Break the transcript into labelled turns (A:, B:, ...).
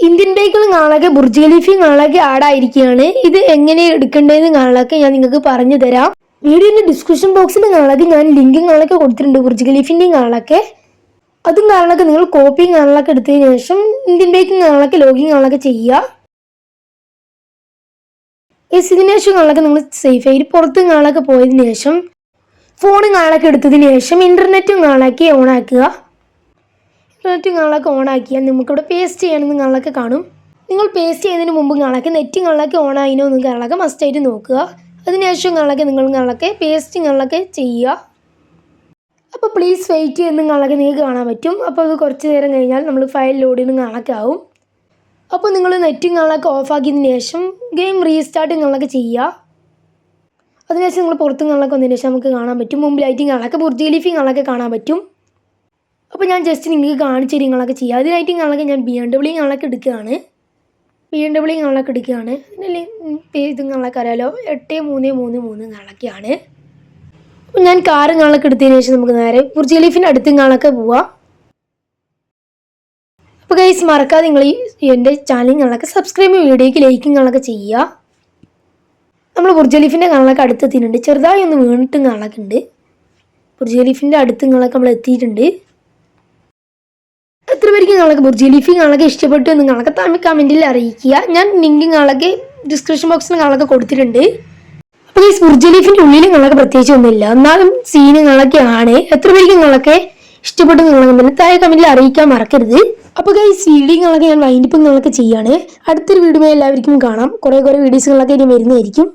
A: Indian ബൈക്കിൽ കാണാനൊക്കെ Burj Khalifa കാണാനൊക്കെ ആടായിരിക്കുകയാണ്. ഇത് എങ്ങനെ എടുക്കേണ്ടതെന്ന് കാണാനൊക്കെ ഞാൻ നിങ്ങൾക്ക് പറഞ്ഞു തരാം. വീഡിയോന്റെ ഡിസ്ക്രിപ്ഷൻ ബോക്സിൽ കാണാനൊക്കെ ഞാൻ ലിങ്കും കാണാനൊക്കെ കൊടുത്തിട്ടുണ്ട്. ബുർജ് ഖലീഫിന്റെയും കാണാനൊക്കെ അതും കാണാനൊക്കെ നിങ്ങൾ കോപ്പിയും കാണാനൊക്കെ എടുത്തതിന് ശേഷം ഇന്ത്യൻ ബൈക്കിങ് കാണാനൊക്കെ ലോഗിൻ കാണാനൊക്കെ ചെയ്യുക. ഇതിന് ശേഷം കാണാനൊക്കെ നിങ്ങൾ സേഫ് ആയിട്ട് പുറത്ത് കാണാനൊക്കെ പോയതിനു ശേഷം ഫോണും കാണാനൊക്കെ എടുത്തതിന് ശേഷം ഇന്റർനെറ്റും കാണാനൊക്കെ ഓൺ ആക്കുക. ഇന്റർനെറ്റും കാണാനൊക്കെ ഓൺ ആക്കിയാൽ നമുക്കിവിടെ പേസ്റ്റ് ചെയ്യണമെന്ന് കാണാനൊക്കെ കാണും. നിങ്ങൾ പേസ്റ്റ് ചെയ്യുന്നതിന് മുമ്പ് കാണാനൊക്കെ നെറ്റും കാണാനൊക്കെ ഓൺ ആയിനോ എന്ന് കാണാനൊക്കെ മസ്റ്റായിട്ട് നോക്കുക. അതിനുശേഷം കാണാനൊക്കെ നിങ്ങൾ കാണാനൊക്കെ പേസ്റ്റും കാണാനൊക്കെ ചെയ്യുക. അപ്പോൾ പ്ലീസ് വെയിറ്റ് ചെയ്യുന്ന കാണാനൊക്കെ നിങ്ങൾക്ക് കാണാൻ പറ്റും. അപ്പോൾ അത് കുറച്ച് നേരം കഴിഞ്ഞാൽ നമ്മൾ ഫയൽ ലോഡ് ചെയ്യുന്ന കാണാനൊക്കെ ആവും. അപ്പോൾ നിങ്ങൾ നെറ്റും കാണാനൊക്കെ ഓഫാക്കിയതിന് ശേഷം ഗെയിം റീസ്റ്റാർട്ടും കാണാനൊക്കെ ചെയ്യുക. അതിനുശേഷം നിങ്ങൾ പുറത്തും കാണാനൊക്കെ വന്നതിന് ശേഷം നമുക്ക് കാണാൻ പറ്റും. മുമ്പിലായിട്ടും കാണാനൊക്കെ ബുർജ് ഖലീഫയും കാണാനൊക്കെ കാണാൻ പറ്റും. അപ്പോൾ ഞാൻ ജസ്റ്റ് നിങ്ങൾക്ക് കാണിച്ചു തരുങ്ങളൊക്കെ ചെയ്യുക. അതിനായിട്ടും കാണാനൊക്കെ ഞാൻ BMW കാണാനൊക്കെ എടുക്കുകയാണ്. BMW കാണാനൊക്കെ എടുക്കുകയാണ്. അതിൻ്റെ ഇതും കാണാനൊക്കെ അറിയാലോ, 8333 കാണാനൊക്കെയാണ്. അപ്പോൾ ഞാൻ കാറും കാണാനൊക്കെ എടുത്തതിന് ശേഷം നമുക്ക് നേരെ ബുർജ് ഖലീഫിൻ്റെ അടുത്തും കാണാനൊക്കെ പോവാം. അപ്പോൾ ഗൈസ് മറക്കാതെ നിങ്ങൾ എൻ്റെ ചാനൽ കാണാനൊക്കെ സബ്സ്ക്രൈബ് ചെയ്യും, വീഡിയോയ്ക്ക് ലൈക്കും കാണാനൊക്കെ ചെയ്യുക. നമ്മൾ ബുർജ് ഖലീഫിൻ്റെ കാണാനൊക്കെ അടുത്തെത്തിയിട്ടുണ്ട്. ചെറുതായി ഒന്ന് വീണിട്ടും കാണാനൊക്കെ ഉണ്ട്. ബുർജ് ഖലീഫിൻ്റെ അടുത്ത് കാണാനൊക്കെ നമ്മൾ എത്തിയിട്ടുണ്ട്. എത്ര പേർക്ക് കാണാനൊക്കെ ബുർജ് ഖലീഫ കാണാനൊക്കെ ഇഷ്ടപ്പെട്ടു എന്ന് കാണാനൊക്കെ താഴെ കമൻറ്റിൽ അറിയിക്കുക. ഞാൻ ലിങ്കും കാണാനൊക്കെ ഡിസ്ക്രിപ്ഷൻ ബോക്സിൽ കാണാനൊക്കെ കൊടുത്തിട്ടുണ്ട്. അപ്പോൾ ഈ ബുർജ് ഖലീഫിൻ്റെ ഉള്ളിലും കാണാനൊക്കെ പ്രത്യേകിച്ച് ഒന്നുമില്ല, എന്നാലും സീനും കാണാനൊക്കെ ആണ്. എത്ര പേർക്ക് കാണാനൊക്കെ ഇഷ്ടപ്പെട്ടു കാണാൻ താഴെ കമൻറ്റിൽ അറിയിക്കാൻ മറക്കരുത്. അപ്പോൾ ഈ വീഡിയോ കാണാനൊക്കെ ഞാൻ വൈൻഡിപ്പും കാണാനൊക്കെ ചെയ്യാണ്. അടുത്തൊരു വീഡിയോ എല്ലാവർക്കും കാണാം. കുറേ വീഡിയോസുകളൊക്കെ ഇനി വരുന്നതായിരിക്കും.